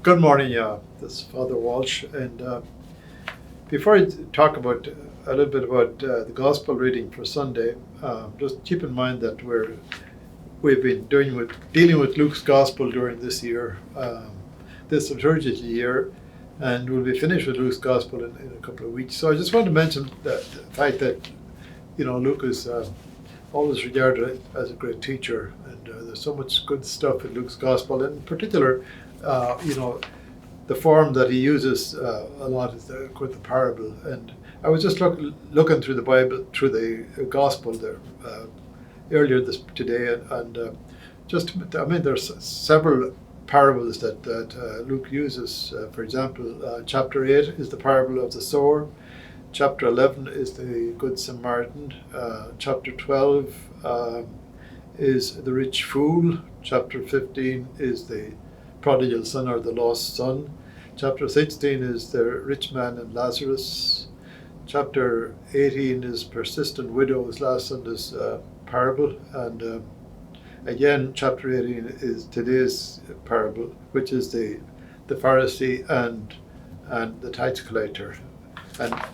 Good morning, this is Father Walsh, and before I talk about a little bit about the Gospel reading for Sunday, just keep in mind that we've been dealing with Luke's Gospel during this year, this liturgical year, and we'll be finished with Luke's Gospel in a couple of weeks. So I just want to mention the fact that Luke is always regarded as a great teacher, and there's so much good stuff in Luke's Gospel, and in particular. The form that he uses a lot is the parable. And I was just looking through the Bible, through the Gospel there earlier today, and there's several parables that Luke uses. For example, chapter 8 is the parable of the sower. Chapter 11 is the Good Samaritan. Chapter 12 is the rich fool. Chapter 15 is the prodigal son or the lost son. Chapter 16 is the rich man and Lazarus. Chapter 18 is persistent widows, last Sunday's parable. And again, chapter 18 is today's parable, which is the Pharisee and the tax collector. And the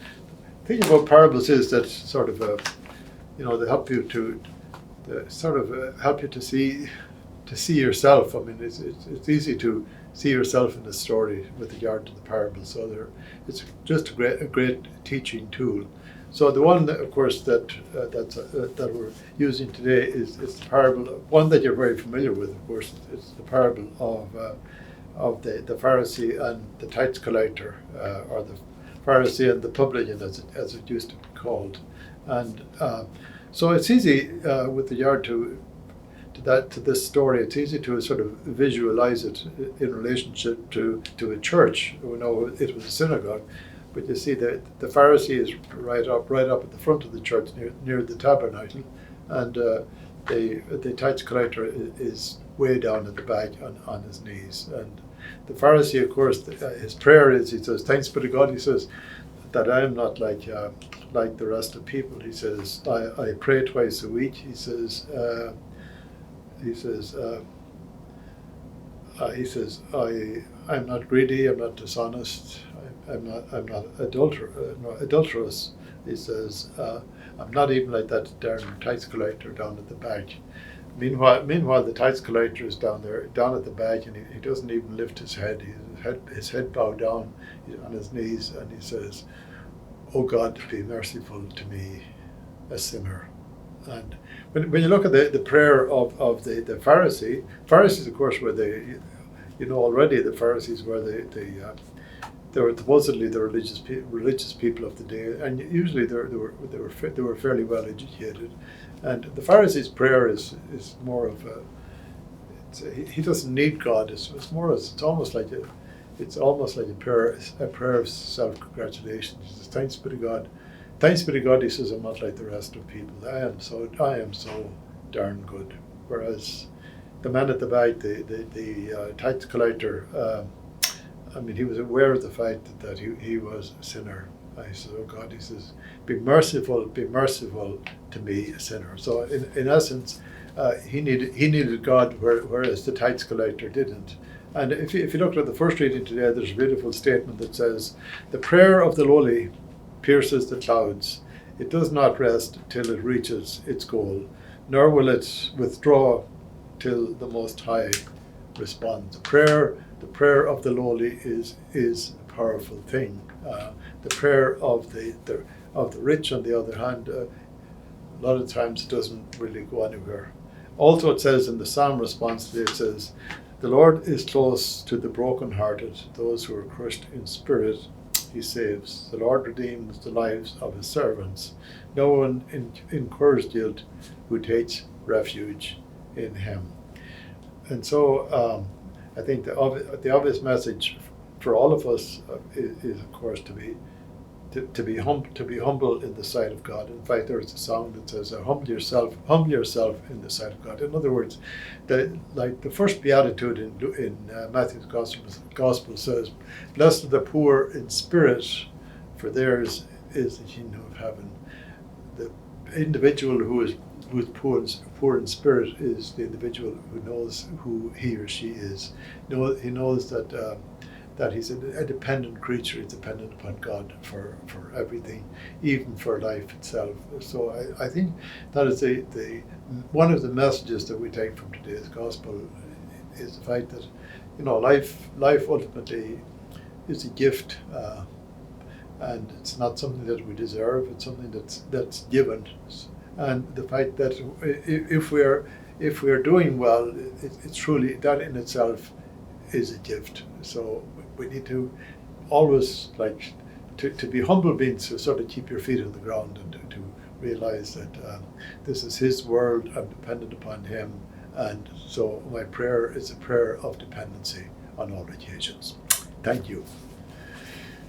thing about parables is that sort of, they help you to help you to see yourself. I mean, it's easy to see yourself in the story with regard to the parable. So it's just a great teaching tool. So the one, of course, that we're using today is the parable, one that you're very familiar with. Of course, it's the parable of the Pharisee and the tax collector, or the Pharisee and the publican, as it used to be called. And so it's easy with regard to this story. It's easy to sort of visualize it in relationship to a church. We know it was a synagogue, but you see the Pharisee is right up at the front of the church near the tabernacle, and the tax collector is way down at the back on his knees. And the Pharisee, of course, his prayer is, he says, "Thanks be to God," he says, "that I am not like the rest of people." He says, I pray twice a week. He says, I'm not greedy, I'm not dishonest, I'm not adulterous. He says, I'm not even like that darn tax collector down at the back. Meanwhile, the tax collector is down at the back, and he doesn't even lift his head. His head bowed down on his knees, and he says, "Oh God, be merciful to me, a sinner." And when you look at the prayer of the Pharisees, of course, were already the Pharisees were they were supposedly the religious people of the day, and usually they were fairly well educated. And the Pharisees' prayer is more of he doesn't need God. It's almost like a prayer of self-congratulation. He says, "Thanks be to God." Thanks be to God, he says, "I'm not like the rest of people. I am so darn good." Whereas the man at the back, the tax collector, he was aware of the fact that he was a sinner. He says, "Oh God," he says, be merciful to me, a sinner." So in essence, he needed God, whereas the tax collector didn't. And if you look at the first reading today, there's a beautiful statement that says, "The prayer of the lowly pierces the clouds. It does not rest till it reaches its goal, nor will it withdraw till the Most High responds." The prayer of the lowly is a powerful thing. The prayer of the rich, on the other hand, a lot of times it doesn't really go anywhere. Also, it says in the psalm response today, it says, "The Lord is close to the brokenhearted, those who are crushed in spirit he saves. The Lord redeems the lives of his servants. No one incurs guilt who takes refuge in him." And so I think the obvious message for all of us is of course to be humble in the sight of God. In fact, there's a song that says, humble yourself in the sight of God." In other words, the first beatitude in Matthew's gospel says, "Blessed are the poor in spirit, for theirs is the kingdom of heaven." The individual who is poor in spirit is the individual who knows who he or she is. He knows that that he's a dependent creature. He's dependent upon God for everything, even for life itself. So I think that is the one of the messages that we take from today's gospel is the fact that, life ultimately is a gift, and it's not something that we deserve. It's something that's given, and the fact that if we're doing well, it's truly that in itself is a gift. So we need to always to be humble means to sort of keep your feet on the ground and to realize that this is His world. I'm dependent upon Him, and so my prayer is a prayer of dependency on all occasions. Thank you.